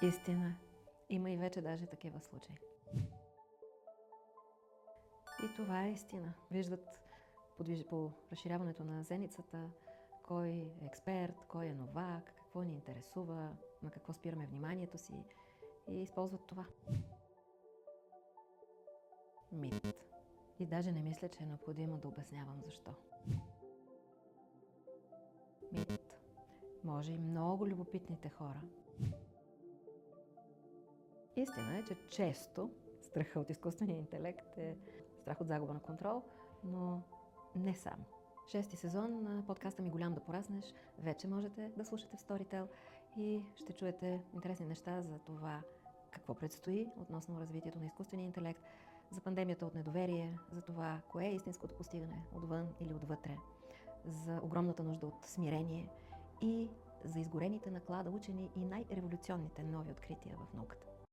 Истина. Има и вече даже такива случаи. И това е истина. Виждат по разширяването на зеницата, кой е експерт, кой е новак, какво ни интересува, на какво спираме вниманието си и използват това. Мит. И даже не мисля, че е необходимо да обяснявам защо. Мит. Може и много любопитните хора. Истина е, че често страха от изкуствения интелект е страх от загуба на контрол, но не само. 6-ти сезон на подкаста ми "Голям да пораснеш" вече можете да слушате в Storytel и ще чуете интересни неща за това какво предстои относно развитието на изкуствения интелект, за пандемията от недоверие, за това кое е истинското постигане отвън или отвътре, за огромната нужда от смирение и за изгорените на клада учени и най-революционните нови открития в науката.